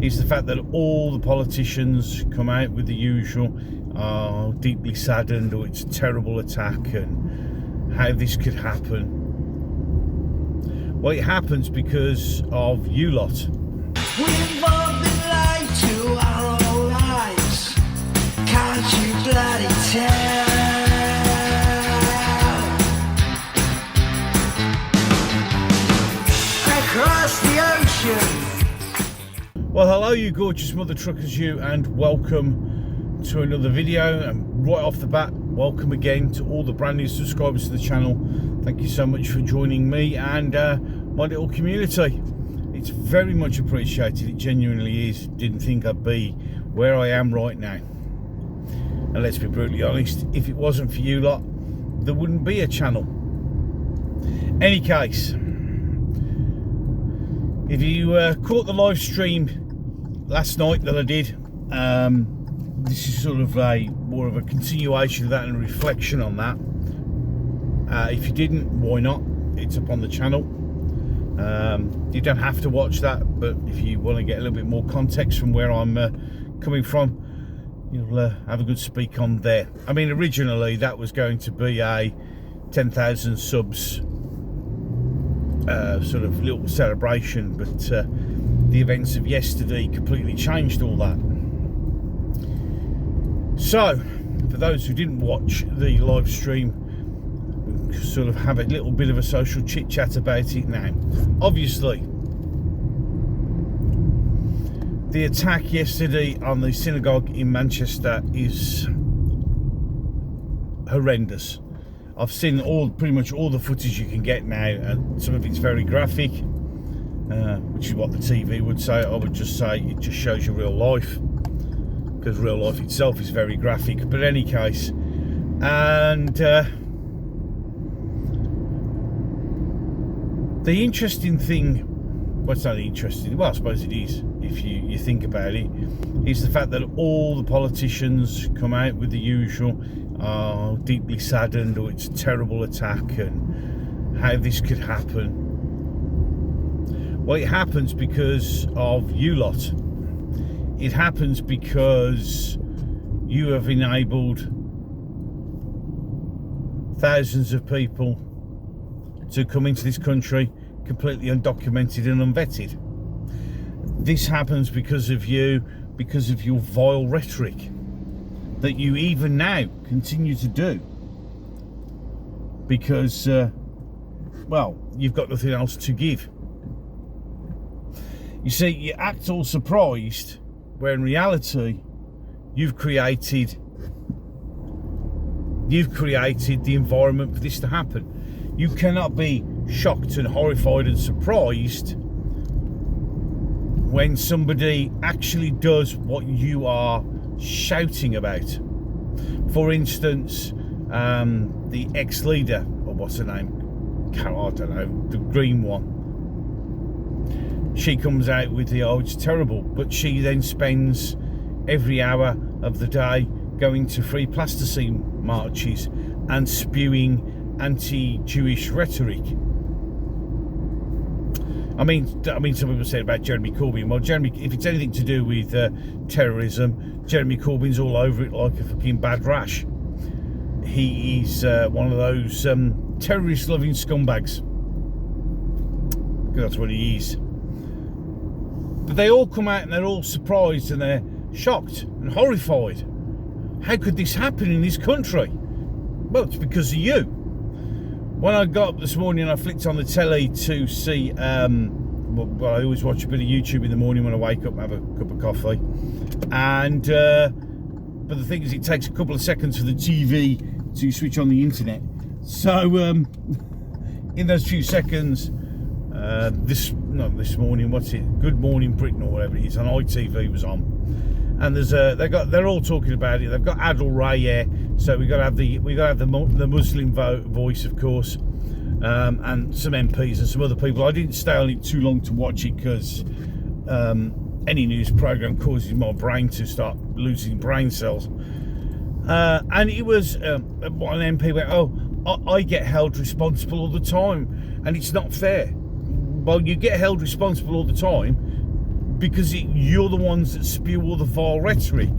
is the fact that all the politicians come out with the usual, deeply saddened, or it's a terrible attack, and how this could happen. Well, it happens because of you lot. We've all been lied to our whole lives. Can't you bloody tell? Across the ocean. Well, hello you gorgeous mother truckers, you, and welcome to another video. And right off the bat, welcome again to all the brand new subscribers to the channel. Thank you so much for joining me and my little community. It's very much appreciated. It genuinely is. Didn't think I'd be where I am right now. And let's be brutally honest, if it wasn't for you lot, there wouldn't be a channel. Any case, if you caught the live stream last night that I did, this is sort of more of a continuation of that and a reflection on that. If you didn't, why not? It's up on the channel. You don't have to watch that, but if you want to get a little bit more context from where I'm coming from, you'll have a good speak on there. I mean, originally that was going to be a 10,000 subs sort of little celebration, but the events of yesterday completely changed all that. So, for those who didn't watch the live stream, sort of have a little bit of a social chit chat about it now. Obviously, the attack yesterday on the synagogue in Manchester is horrendous. I've seen pretty much all the footage you can get now, and some of it's very graphic, which is what the TV would say. I would just say it just shows you real life, because real life itself is very graphic. But in any case, and the interesting thing, well, it's not interesting, well, I suppose it is if you think about it, is the fact that all the politicians come out with the usual, deeply saddened, or it's a terrible attack, and how this could happen. Well, it happens because of you lot. It happens because you have enabled thousands of people to come into this country completely undocumented and unvetted. This happens because of you, because of your vile rhetoric that you even now continue to do, because well, you've got nothing else to give. You see, you act all surprised where in reality you've created the environment for this to happen. You cannot be shocked and horrified and surprised when somebody actually does what you are shouting about. For instance, the ex-leader, or what's her name? Carol, I don't know, the green one. She comes out with the, oh, it's terrible, but she then spends every hour of the day going to free plasticine marches and spewing anti-Jewish rhetoric. I mean, some people say about Jeremy Corbyn. Well, Jeremy, if it's anything to do with terrorism, Jeremy Corbyn's all over it like a fucking bad rash. He is one of those terrorist-loving scumbags. That's what he is. But they all come out and they're all surprised and they're shocked and horrified. How could this happen in this country? Well, it's because of you. When I got up this morning, I flicked on the telly to see, well, I always watch a bit of YouTube in the morning when I wake up and have a cup of coffee. And, but the thing is, it takes a couple of seconds for the TV to switch on the internet. So, in those few seconds, not this morning, what's it? Good Morning Britain or whatever it is, on ITV was on. And there's they're all talking about it. They've got Adil Ray here, so we got to have the Muslim voice, of course, and some MPs and some other people. I didn't stay on it too long to watch it because any news program causes my brain to start losing brain cells. And it was one MP went, "Oh, I get held responsible all the time, and it's not fair." Well, you get held responsible all the time because you're the ones that spew all the vile rhetoric.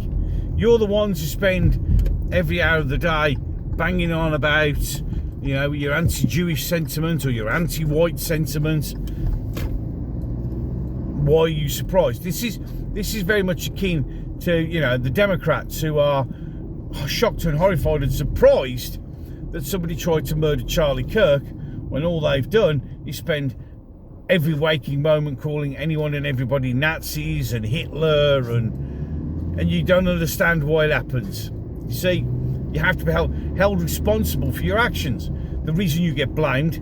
You're the ones who spend every hour of the day banging on about, you know, your anti-Jewish sentiment or your anti-white sentiment. Why are you surprised? This is very much akin to, you know, the Democrats who are shocked and horrified and surprised that somebody tried to murder Charlie Kirk when all they've done is spend every waking moment calling anyone and everybody Nazis and Hitler, and you don't understand why it happens. You see, you have to be held responsible for your actions. The reason you get blamed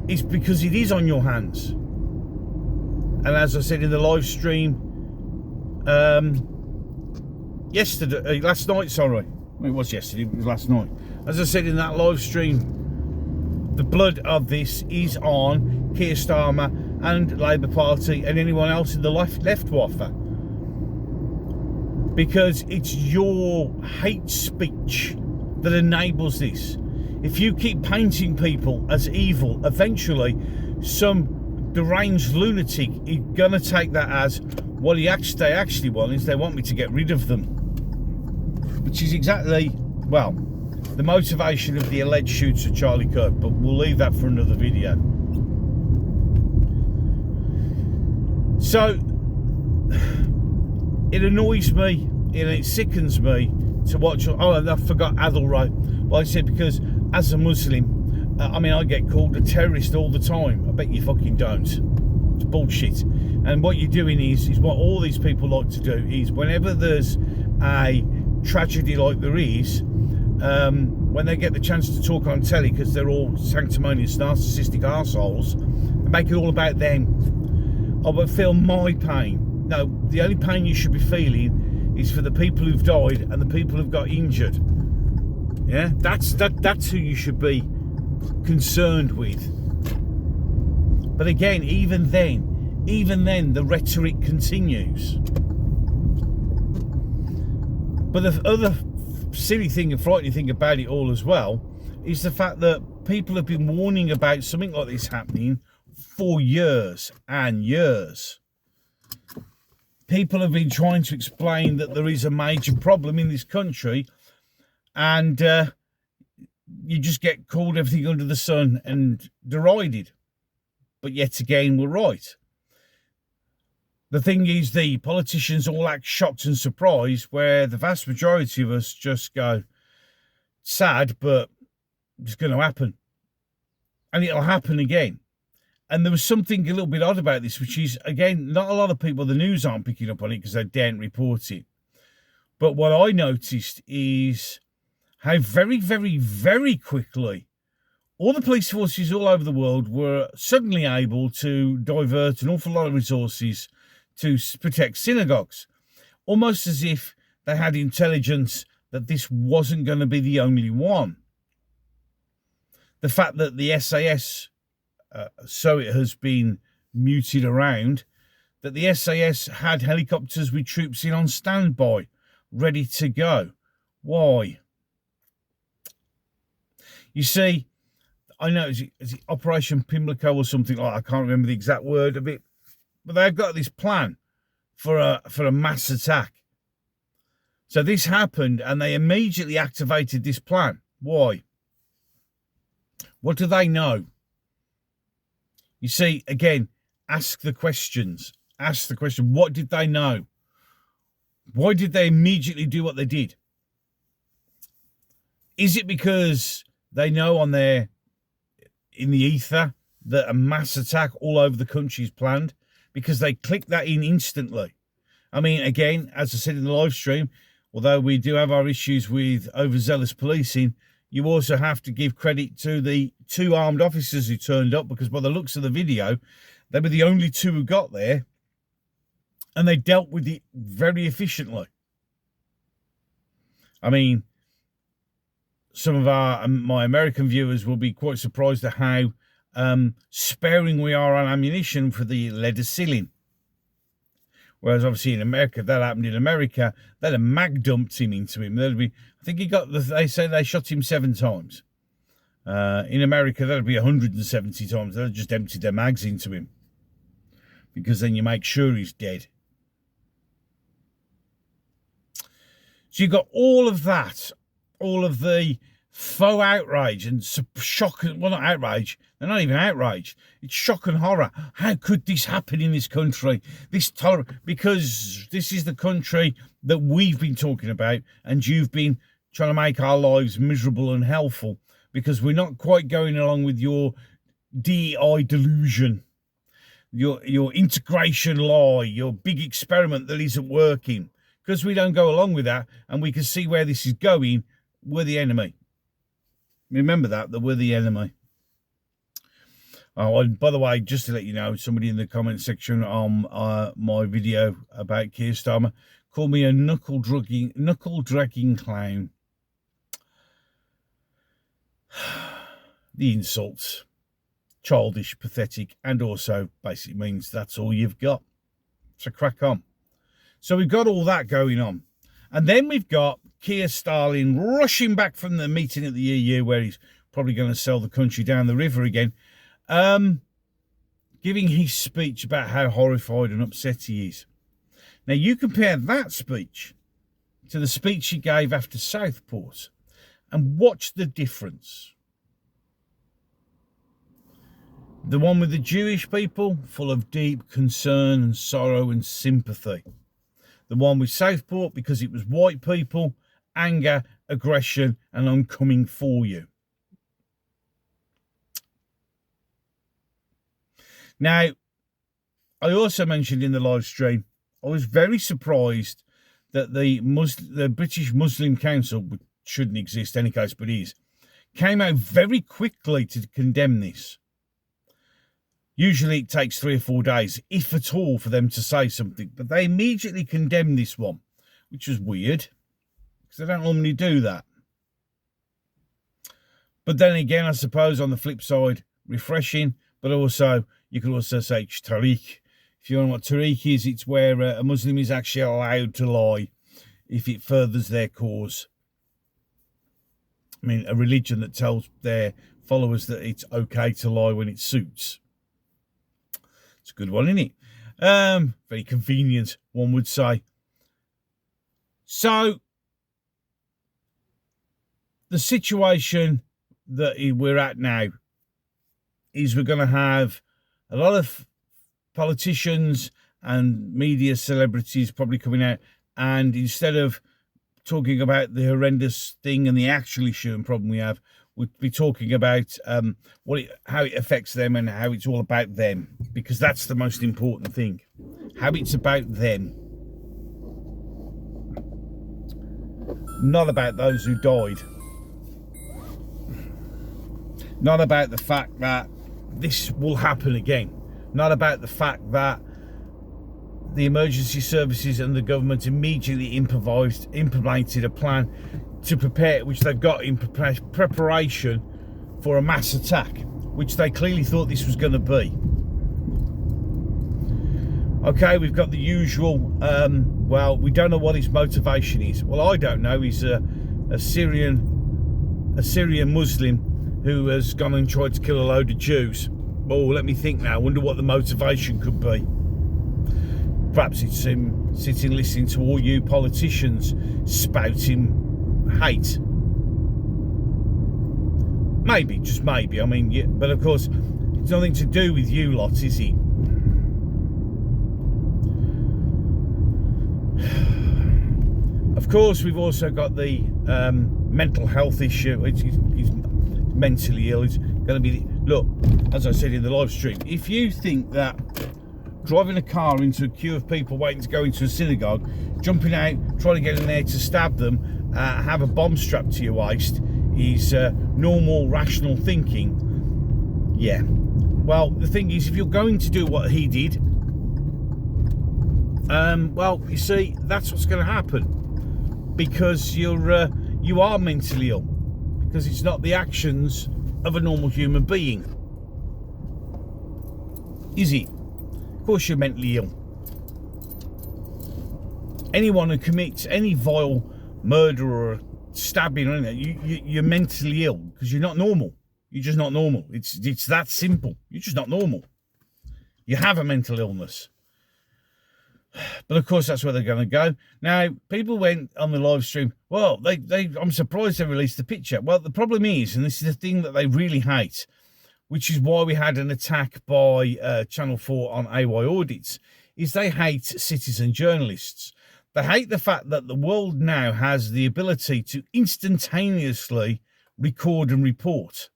is because it is on your hands. And as I said in the live stream last night, sorry. It was yesterday, it was last night. As I said in that live stream, the blood of this is on Keir Starmer and Labour Party and anyone else in the left waffer. Because it's your hate speech that enables this. If you keep painting people as evil, eventually some deranged lunatic is going to take that as, what they actually want is they want me to get rid of them. Which is exactly, well, the motivation of the alleged shooter Charlie Kirk, but we'll leave that for another video. So, it annoys me, and it sickens me to watch. Oh, and I forgot Adil Ray. Well, I said because as a Muslim, I get called a terrorist all the time. I bet you fucking don't. It's bullshit. And what you're doing is what all these people like to do is whenever there's a tragedy like there is, when they get the chance to talk on telly, because they're all sanctimonious, narcissistic arseholes, they make it all about them. I would feel my pain. No, the only pain you should be feeling is for the people who've died and the people who've got injured. Yeah, that's who you should be concerned with. But again, even then, the rhetoric continues. But the other silly thing and frightening thing about it all as well is the fact that people have been warning about something like this happening for years and years. People have been trying to explain that there is a major problem in this country, and you just get called everything under the sun and derided. But yet again, we're right. The thing is, the politicians all act shocked and surprised, where the vast majority of us just go, sad, but it's going to happen. And it'll happen again. And there was something a little bit odd about this, which is, again, not a lot of people, the news aren't picking up on it because they daren't report it. But what I noticed is how very, very, very quickly all the police forces all over the world were suddenly able to divert an awful lot of resources to protect synagogues, almost as if they had intelligence that this wasn't going to be the only one. The fact that the SAS, so it has been muted around, that the SAS had helicopters with troops in on standby, ready to go. Why? You see, I know, is it Operation Pimlico or something like that? I can't remember the exact word of it. But they've got this plan for a mass attack. So this happened and they immediately activated this plan. Why? What do they know? You see, again, ask the questions. Ask the question, what did they know? Why did they immediately do what they did? Is it because they know in the ether that a mass attack all over the country is planned? Because they click that in instantly. I mean, again, as I said in the live stream, although we do have our issues with overzealous policing, you also have to give credit to the 2 armed officers who turned up, because by the looks of the video, they were the only 2 who got there, and they dealt with it very efficiently. I mean, some of my American viewers will be quite surprised at how sparing we are on ammunition for the lead ceiling. Whereas obviously in America, if that happened in America, they'd have mag dumped him into him. I think they say they shot him 7 times. In America, that'd be 170 times. They'd just emptied their mags into him. Because then you make sure he's dead. So you've got all of that, all of the faux outrage and shock. Well, not outrage. They're not even outraged. It's shock and horror. How could this happen in this country? Because this is the country that we've been talking about, and you've been trying to make our lives miserable and hellful because we're not quite going along with your DEI delusion, your integration lie, your big experiment that isn't working. Because we don't go along with that, and we can see where this is going, we're the enemy. Remember that we're the enemy. Oh, and by the way, just to let you know, somebody in the comment section on my video about Keir Starmer called me a knuckle-dragging clown. The insults, childish, pathetic, and also basically means that's all you've got. So crack on. So we've got all that going on. And then we've got Keir Starmer rushing back from the meeting at the EU, where he's probably going to sell the country down the river again, giving his speech about how horrified and upset he is. Now, you compare that speech to the speech he gave after Southport and watch the difference. The one with the Jewish people, full of deep concern and sorrow and sympathy. The one with Southport, because it was white people, anger, aggression, and I'm coming for you. Now, I also mentioned in the live stream, I was very surprised that the British Muslim Council, which shouldn't exist in any case, but is, came out very quickly to condemn this. Usually it takes 3 or 4 days, if at all, for them to say something. But they immediately condemned this one, which was weird, because they don't normally do that. But then again, I suppose on the flip side, refreshing, but also, you could also say tariq. If you don't know what tariq is, it's where a Muslim is actually allowed to lie if it furthers their cause. I mean, a religion that tells their followers that it's okay to lie when it suits. It's a good one, isn't it? Very convenient, one would say. So, the situation that we're at now is we're going to have a lot of politicians and media celebrities probably coming out, and instead of talking about the horrendous thing and the actual issue and problem we have, we'll be talking about how it affects them and how it's all about them, because that's the most important thing. How it's about them. Not about those who died. Not about the fact that this will happen again. Not about the fact that the emergency services and the government immediately implemented a plan to prepare, which they've got in preparation for a mass attack, which they clearly thought this was going to be. Okay, we've got the usual, well, we don't know what his motivation is. Well, I don't know. He's a Syrian Muslim who has gone and tried to kill a load of Jews. Oh, let me think now. I wonder what the motivation could be. Perhaps it's him sitting listening to all you politicians spouting hate. Maybe, just maybe. I mean, yeah, but of course, it's nothing to do with you lot, is it? Of course, we've also got the mental health issue. He's mentally ill. It's going to be, look, as I said in the live stream, if you think that driving a car into a queue of people waiting to go into a synagogue, jumping out, trying to get in there to stab them, have a bomb strapped to your waist, is normal, rational thinking, yeah. Well, the thing is, if you're going to do what he did, well, you see, that's what's going to happen, because you are mentally ill, because it's not the actions of a normal human being, is it? Of course you're mentally ill. Anyone who commits any vile murder or stabbing or anything, you're mentally ill, because you're not normal. You're just not normal. It's that simple. You're just not normal. You have a mental illness. But of course, that's where they're going to go. Now, people went on the live stream, well, I'm surprised they released the picture. Well, the problem is, and this is the thing that they really hate, which is why we had an attack by Channel 4 on AY Audits, is they hate citizen journalists. They hate the fact that the world now has the ability to instantaneously record and report.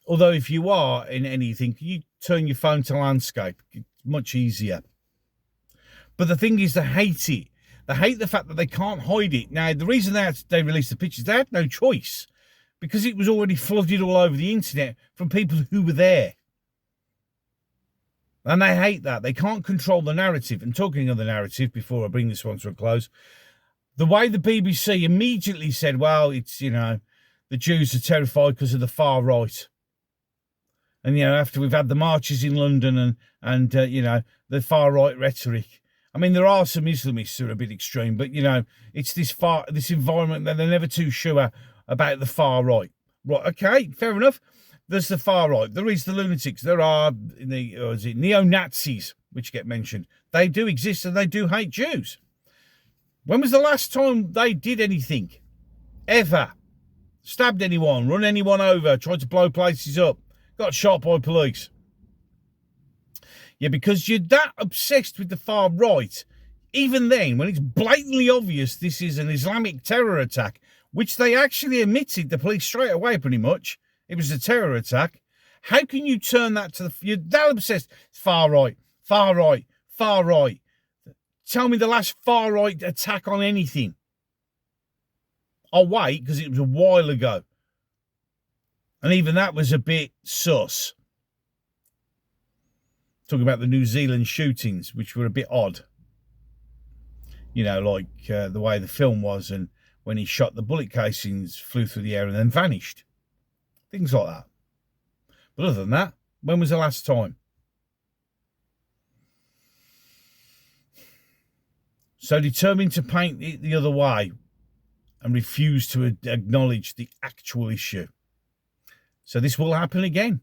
Although if you are in anything, you turn your phone to landscape. It's much easier. But the thing is, they hate it. They hate the fact that they can't hide it. Now, the reason they released the pictures, they had no choice, because it was already flooded all over the internet from people who were there. And they hate that. They can't control the narrative. And talking of the narrative, before I bring this one to a close, the way the BBC immediately said, well, it's, the Jews are terrified because of the far right. And, after we've had the marches in London and the far right rhetoric. I mean, there are some Islamists who are a bit extreme, but, it's this environment that they're never too sure about the far right. Right, okay, fair enough. There's the far right. There is the lunatics. There are neo-Nazis, which get mentioned. They do exist and they do hate Jews. When was the last time they did anything? Ever? Stabbed anyone, run anyone over, tried to blow places up, got shot by police. Yeah, because you're that obsessed with the far right, even then, when it's blatantly obvious this is an Islamic terror attack, which they actually admitted, the police, straight away pretty much, it was a terror attack. How can you turn that to you're that obsessed? Far right, far right, far right. Tell me the last far right attack on anything. I'll wait, because it was a while ago. And even that was a bit sus. Talking about the New Zealand shootings, which were a bit odd. Like the way the film was, and when he shot, the bullet casings flew through the air and then vanished. Things like that. But other than that, when was the last time? So determined to paint it the other way and refuse to acknowledge the actual issue. So this will happen again.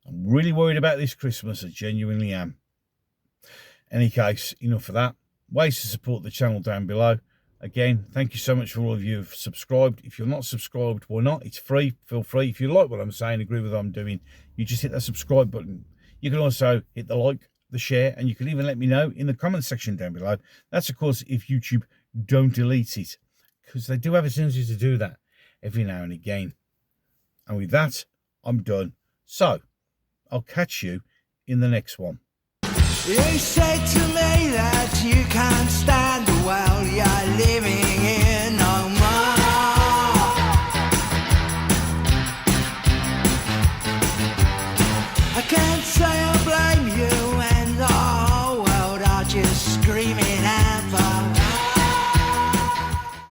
I'm really worried about this Christmas. I genuinely am. Any case, enough of that. Ways to support the channel down below. Again, thank you so much for all of you who've subscribed. If you're not subscribed, why not? It's free. Feel free. If you like what I'm saying, agree with what I'm doing, you just hit that subscribe button. You can also hit the like, the share, and you can even let me know in the comment section down below. That's, of course, if YouTube don't delete it, because they do have a tendency to do that every now and again. And with that, I'm done. So, I'll catch you in the next one. You said to me that you can't stand the world you're living in no more. I can't say I blame you, and the whole world are just screaming.